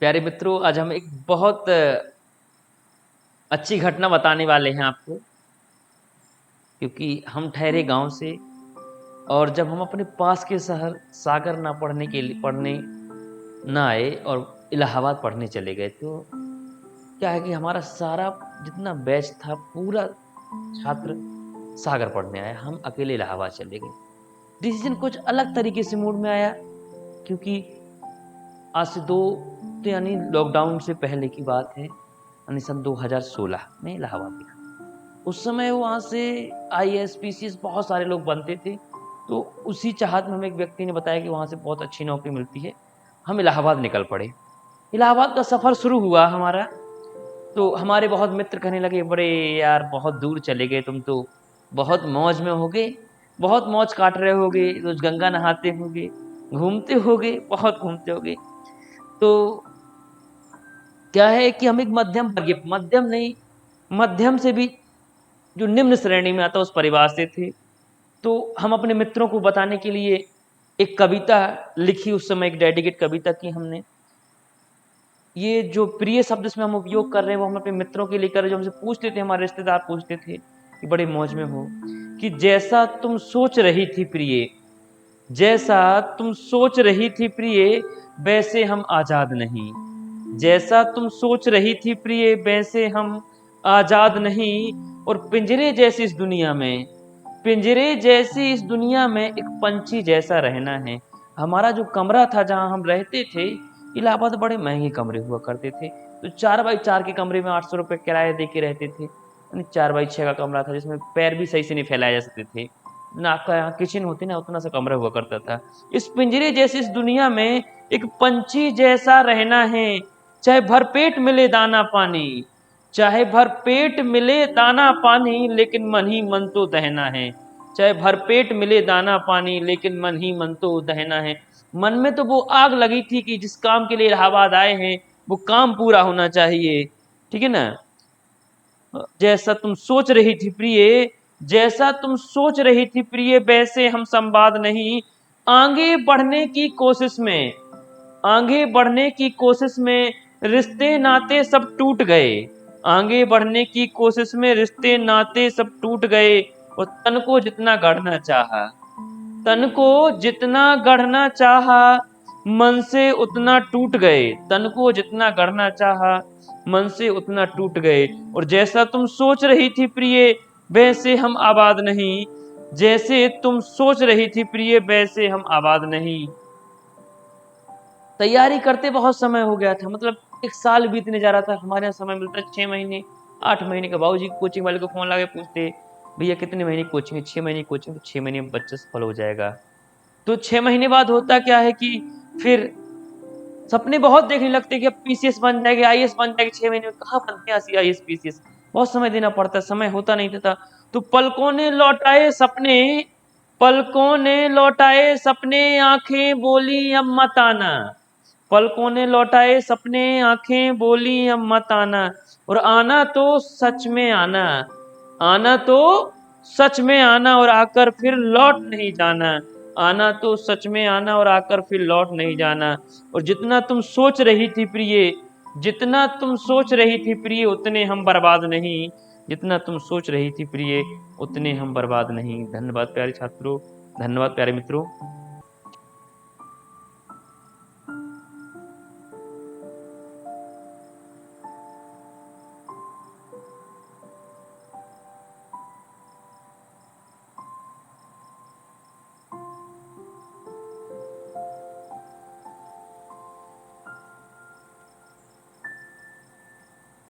प्यारे मित्रों, आज हम एक बहुत अच्छी घटना बताने वाले हैं आपको, क्योंकि हम ठहरे गाँव से और जब हम अपने पास के शहर सागर ना पढ़ने ना आए और इलाहाबाद पढ़ने चले गए, तो क्या है कि हमारा सारा जितना बैच था, पूरा छात्र सागर पढ़ने आया, हम अकेले इलाहाबाद चले गए। डिसीज़न कुछ अलग तरीके से मूड में आया, क्योंकि आज से 2 तो यानी लॉकडाउन से पहले की बात है, यानी सन 2016 में इलाहाबाद गया। उस समय वहाँ से आईएएस, पीसीएस बहुत सारे लोग बनते थे, तो उसी चाहत में हमें एक व्यक्ति ने बताया कि वहाँ से बहुत अच्छी नौकरी मिलती है। हम इलाहाबाद निकल पड़े। इलाहाबाद का सफ़र शुरू हुआ हमारा, तो हमारे बहुत मित्र कहने लगे, "बड़े यार बहुत दूर चले गए तुम तो, बहुत मौज में होगे, बहुत मौज काट रहे होगे, रोज़ गंगा नहाते होगे, घूमते होगे, बहुत घूमते होगे।" तो क्या है कि हम एक मध्यम वर्गीय मध्यम नहीं, मध्यम से भी जो निम्न श्रेणी में आता है उस परिवार से थे। तो हम अपने मित्रों को बताने के लिए एक कविता लिखी, उस समय एक डेडिकेट कविता की हमने। ये जो प्रिय शब्द इसमें हम उपयोग कर रहे हैं वो हम अपने मित्रों के लिए कर रहे हैं, जो हमसे पूछते थे, हमारे रिश्तेदार पूछते थे कि बड़े मौज में हो, कि जैसा तुम सोच रही थी प्रिय, जैसा तुम सोच रही थी प्रिय, वैसे हम आज़ाद नहीं। जैसा तुम सोच रही थी प्रिय, वैसे हम आज़ाद नहीं। और पिंजरे जैसी इस दुनिया में एक पंछी जैसा रहना है। हमारा जो कमरा था जहाँ हम रहते थे, इलाहाबाद बड़े महँगे कमरे हुआ करते थे। तो 4 बाई 4 के कमरे में ₹800 किराया दे के रहते थे। यानी 4 बाई 6 का कमरा था, जिसमें पैर भी सही से नहीं फैलाए जा सकते थे। ना आपका यहाँ किचन होती ना, उतना सा कमरा हुआ करता था। इस पिंजरे जैसी इस दुनिया में एक पंछी जैसा रहना है, चाहे भरपेट मिले दाना पानी, चाहे भरपेट मिले दाना पानी, लेकिन मन ही मन तो दहना है। चाहे भरपेट मिले दाना पानी, लेकिन मन ही मन तो दहना है। मन में तो वो आग लगी थी कि जिस काम के लिए इलाहाबाद आए हैं, वो काम पूरा होना चाहिए। ठीक है ना? जैसा तुम सोच रही थी प्रिय, जैसा तुम सोच रही थी प्रिय, वैसे हम संवाद नहीं। आगे बढ़ने की कोशिश में, आगे बढ़ने की कोशिश में रिश्ते नाते सब टूट गए। आगे बढ़ने की कोशिश में रिश्ते नाते सब टूट गए। और तन को जितना गढ़ना चाहा, तन को जितना गढ़ना चाहा, मन से उतना टूट गए। तन को जितना गढ़ना चाहा, मन से उतना टूट गए। और जैसा तुम सोच रही थी प्रिय, वैसे हम आबाद नहीं। जैसे तुम सोच रही थी प्रिय, वैसे हम आबाद नहीं। तैयारी करते बहुत समय हो गया था, मतलब 1 साल बीतने जा रहा था। हमारे यहाँ समय मिलता है 6 महीने, 8 महीने का। बाबूजी कोचिंग वाले को फ़ोन लगा के पूछते, भैया कितने महीने की कोचिंग है? 6 महीने की कोचिंग। तो 6 महीने में बच्चा सफल हो जाएगा। तो 6 महीने बाद होता क्या है कि फिर सपने बहुत देखने लगते हैं कि अब पीसीएस बन जाएगी, आईएएस बन जाएगी। 6 महीने में कहाँ बनते हैं ऐसी आईएएस, पीसीएस? बहुत समय देना पड़ता है, समय होता नहीं था। तो पलकों ने लौटाए सपने, पलकों ने लौटाए सपने, आँखें बोली अब मत आना। पलकों ने लौटाए सपने, आँखें बोली अब मत आना। और आना तो सच में आना, आना तो सच में आना, और आकर फिर लौट नहीं जाना। आना तो सच में आना, और आकर फिर लौट नहीं जाना। और जितना तुम सोच रही थी प्रिय, जितना तुम सोच रही थी प्रिय, उतने हम बर्बाद नहीं। जितना तुम सोच रही थी प्रिय, उतने हम बर्बाद नहीं। धन्यवाद प्यारे छात्रों, धन्यवाद प्यारे मित्रों।